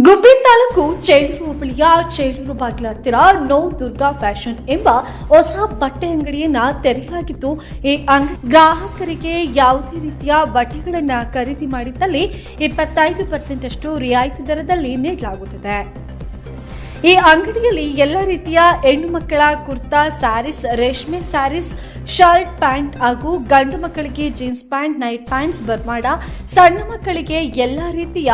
ಗುಬ್ಬಿ ತಾಲೂಕು ಚೇಳೂರು ಹೋಬಳಿಯ ಚೇಳೂರು ಬಾಗಿಲ ಹತ್ತಿರ ನೋ ದುರ್ಗಾ ಫ್ಯಾಷನ್ ಎಂಬ ಹೊಸ ಬಟ್ಟೆ ಅಂಗಡಿಯನ್ನ ತೆರೆಯಲಾಗಿದ್ದು, ಈ ಗ್ರಾಹಕರಿಗೆ ಯಾವುದೇ ರೀತಿಯ ಬಟ್ಟೆಗಳನ್ನು ಖರೀದಿ ಮಾಡಿದ್ದಲ್ಲಿ 25% ಅಷ್ಟು ರಿಯಾಯಿತಿ ದರದಲ್ಲಿ ನೀಡಲಾಗುತ್ತದೆ. ಈ ಅಂಗಡಿಯಲ್ಲಿ ಎಲ್ಲ ರೀತಿಯ ಹೆಣ್ಣು ಮಕ್ಕಳ ಕುರ್ತಾ, ಸ್ಯಾರೀಸ್, ರೇಷ್ಮೆ ಸ್ಯಾರೀಸ್, ಶರ್ಟ್, ಪ್ಯಾಂಟ್ ಹಾಗೂ ಗಂಡು ಮಕ್ಕಳಿಗೆ ಜೀನ್ಸ್ ಪ್ಯಾಂಟ್, ನೈಟ್ ಪ್ಯಾಂಟ್ಸ್, ಬರ್ಮಾಡ, ಸಣ್ಣ ಮಕ್ಕಳಿಗೆ ಎಲ್ಲ ರೀತಿಯ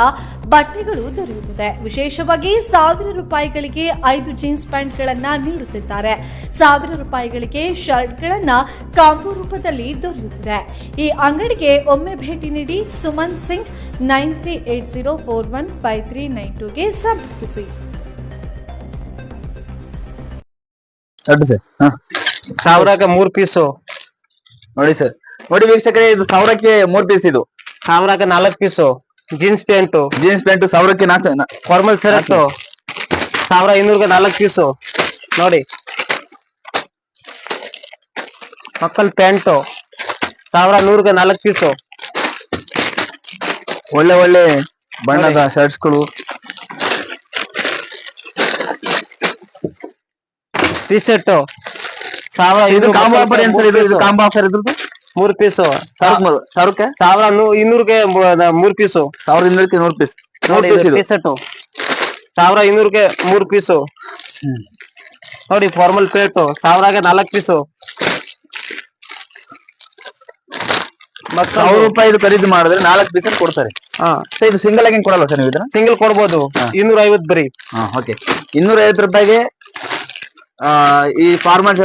ಬಟ್ಟೆಗಳು ದೊರೆಯುತ್ತದೆ. ವಿಶೇಷವಾಗಿ 1000 ರೂಪಾಯಿಗಳಿಗೆ 5 ಜೀನ್ಸ್ ಪ್ಯಾಂಟ್ಗಳನ್ನು ನೀಡುತ್ತಿದ್ದಾರೆ. 1000 ರೂಪಾಯಿಗಳಿಗೆ ಶರ್ಟ್ಗಳನ್ನು ಕಾಂಬೋ ರೂಪದಲ್ಲಿ ದೊರೆಯುತ್ತದೆ. ಈ ಅಂಗಡಿಗೆ ಒಮ್ಮೆ ಭೇಟಿ ನೀಡಿ. ಸುಮನ್ ಸಿಂಗ್ 9380415392ಗೆ ಸಂಪರ್ಕಿಸಿ. ಸಾವಿರಕ್ಕೆ 3 ಪೀಸು ನೋಡಿ ಸರ್. ನೋಡಿ ವೀಕ್ಷಕರೇ, ಇದು 1000ಕ್ಕೆ 3 ಪೀಸ್. ಇದು 1000ಕ್ಕೆ 4 ಪೀಸು ಜೀನ್ಸ್ ಪ್ಯಾಂಟು 1000ಕ್ಕೆ 4 ಫಾರ್ಮಲ್ ಶರ್ಟ್ 1500ಕ್ಕೆ 4 ಪೀಸು. ನೋಡಿ ಮಕ್ಕಳ ಪ್ಯಾಂಟು 1100ಕ್ಕೆ 4 ಪೀಸು. ಒಳ್ಳೆ ಒಳ್ಳೆ ಬಣ್ಣದ ಶರ್ಟ್ಸ್ಗಳು, ಟಿ ಶರ್ಟ್ ಇದು ಕಾಂಬೋ ಆಫರ್ ಏನ್ ಸರ್? ಇದು ಕಾಂಬೋ ಆಫರ್ ಇದ್ರದ್ದು 3 ಪೀಸು 1200ಕ್ಕೆ 1200ಕ್ಕೆ 3 ಪೀಸು 1200ಕ್ಕೆ 3 ಪೀಸ್. ನೋಡಿ ಟಿ ಶರ್ಟ್ 1200ಕ್ಕೆ 3 ಪೀಸು. ನೋಡಿ ಫಾರ್ಮಲ್ ಪ್ಯಾಂಟ್ 1000ಕ್ಕೆ 4 ಪೀಸು. 1000 ರೂಪಾಯಿ ಖರೀದಿ ಮಾಡಿದ್ರೆ 4 ಪೀಸ್ ಕೊಡ್ತಾರೆ. ಇದು ಸಿಂಗಲ್ ಆಗಿ ಕೊಡಲ್ಲ ಸರ್? ನೀವು ಇದನ್ನ ಸಿಂಗಲ್ ಕೊಡ್ಬೋದು. 250 ಬರೀ. ಓಕೆ, 250 ರೂಪಾಯಿಗೆ ಈ ಫಾರ್ಮಲ್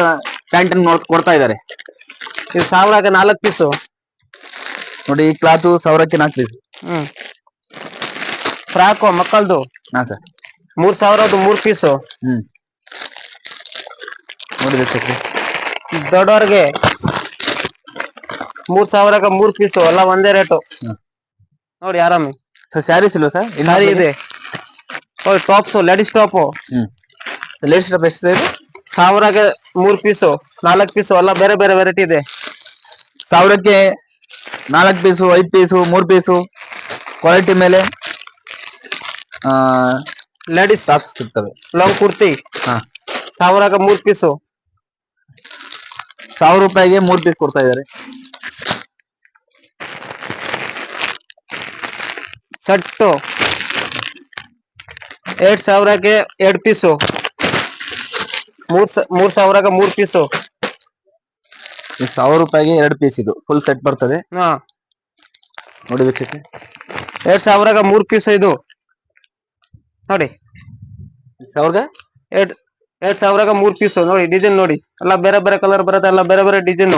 ಪ್ಯಾಂಟ್ ಕೊಡ್ತಾ ಇದ್ದಾರೆ. ಇದು 1000ಕ್ಕೆ 4 ಪೀಸು. ನೋಡಿ ಈ ಕ್ಲಾತ್ 1000ಕ್ಕೆ 4 ಪೀಸ್. ಫ್ರಾಕ್ ಮಕ್ಕಳದು ಸರ್ 3000 3 ಪೀಸು. ನೋಡಿ ದೊಡ್ಡವ್ರಿಗೆ 3000ಕ್ಕೆ 3 ಪೀಸು. ಎಲ್ಲ ಒಂದೇ ರೇಟು. ನೋಡಿ ಆರಾಮಿ ಸರ್. ಸ್ಯಾರೀಸ್ ಇಲ್ವಾ ಸರ್? ಸ್ಯಾರಿ ಇದೆ. ನೋಡಿ tops, ladies top. Ladies top ಎಷ್ಟು ಇದೆ? 1000ಕ್ಕೆ 3 ಪೀಸು 4 ಪೀಸು ಎಲ್ಲ ಬೇರೆ ಬೇರೆ ವೆರೈಟಿ ಇದೆ. 1000ಕ್ಕೆ 4 ಪೀಸು, 5 ಪೀಸು, 3 ಪೀಸು ಕ್ವಾಲಿಟಿ ಮೇಲೆ ಲೇಡೀಸ್ ಟಾಪ್ಸ್ ಸಿಗ್ತವೆ. ಲಾಂಗ್ ಕುರ್ತಿ 1000ಕ್ಕೆ 3 ಪೀಸು. 1000 ರೂಪಾಯಿಗೆ 3 ಪೀಸ್ ಕೊಡ್ತಾ ಇದ್ದಾರೆ. ಶರ್ಟ್ 8000ಕ್ಕೆ 2 ಪೀಸು. 3000ಕ್ಕೆ 3 ಪೀಸು. 1000 ರೂಪಾಯಿಗೆ 2 ಪೀಸ್. ಇದು ಫುಲ್ ಸೆಟ್ ಬರ್ತದೆ. ನೋಡಿ ವೀಕ್ಷಕರೇ, 2000ಕ್ಕೆ 3 ಪೀಸು. ಇದು ನೋಡಿ 2000ಕ್ಕೆ 3 ಪೀಸು. ನೋಡಿ ಡಿಸೈನ್ ನೋಡಿ, ಎಲ್ಲ ಬೇರೆ ಬೇರೆ ಕಲರ್ ಬರುತ್ತೆ, ಎಲ್ಲ ಬೇರೆ ಬೇರೆ ಡಿಸೈನ್.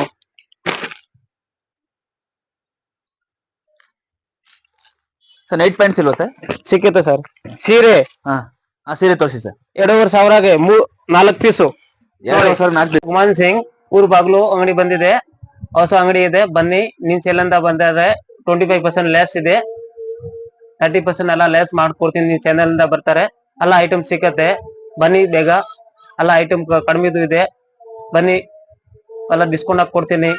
ಸರ್ ನೈಟ್ ಪ್ಯಾಂಟ್ಸ್ ಇಲ್ವಾ ಸರ್? ಸಿಕ್ಕುತ್ತೆ ಸರ್. ಸೀರೆ ಸೀರೆ ತೋರಿಸಿ ಸರ್. 2500ಕ್ಕೆ 4 ಪೀಸು. 4 ಸುಮನ್ ಸಿಂಗ್ ಊರ್ ಬಾಗ್ಲು ಅಂಗಡಿ ಬಂದಿದೆ. ಹೊಸ ಅಂಗಡಿ ಇದೆ, ಬನ್ನಿ. ನಿನ್ ಸೇಲ್ ಅಂತ ಬಂದಿದೆ. 25% ಲೆಸ್ ಇದೆ. 30% ಎಲ್ಲ ಲೆಸ್ ಮಾಡ್ಕೊಡ್ತೀನಿ. ನಿನ್ ಚಾನೆಲ್ ಇಂದ ಬರ್ತಾರೆ. ಎಲ್ಲ ಐಟಮ್ ಸಿಕ್ಕತ್ತೆ. ಬನ್ನಿ ಬೇಗ. ಎಲ್ಲ ಐಟಮ್ ಕಡಿಮೆದು ಇದೆ. ಬನ್ನಿ, ಎಲ್ಲ ಡಿಸ್ಕೌಂಟ್ ಹಾಕಿ ಕೊಡ್ತೀನಿ.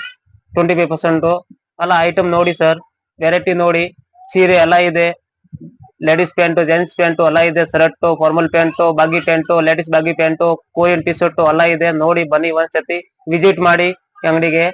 25% ಎಲ್ಲ ಐಟಮ್ ನೋಡಿ ಸರ್. ವೆರೈಟಿ ನೋಡಿ. ಸೀರೆ ಎಲ್ಲ ಇದೆ. ಲೇಡೀಸ್ ಪ್ಯಾಂಟು, ಜೆಂಟ್ಸ್ ಪ್ಯಾಂಟು ಎಲ್ಲ ಇದೆ. ಶರ್ಟ್, ಫಾರ್ಮಲ್ ಪ್ಯಾಂಟು, ಬಾಗಿ ಪ್ಯಾಂಟು, ಲೇಡೀಸ್ ಬಾಗಿ ಪ್ಯಾಂಟು, ಕೊರಿಯನ್ ಟಿ ಶರ್ಟ್ ಎಲ್ಲ ಇದೆ. ನೋಡಿ ಬನ್ನಿ, ಒಂದ್ಸತಿ ವಿಸಿಟ್ ಮಾಡಿ ಅಂಗಡಿಗೆ.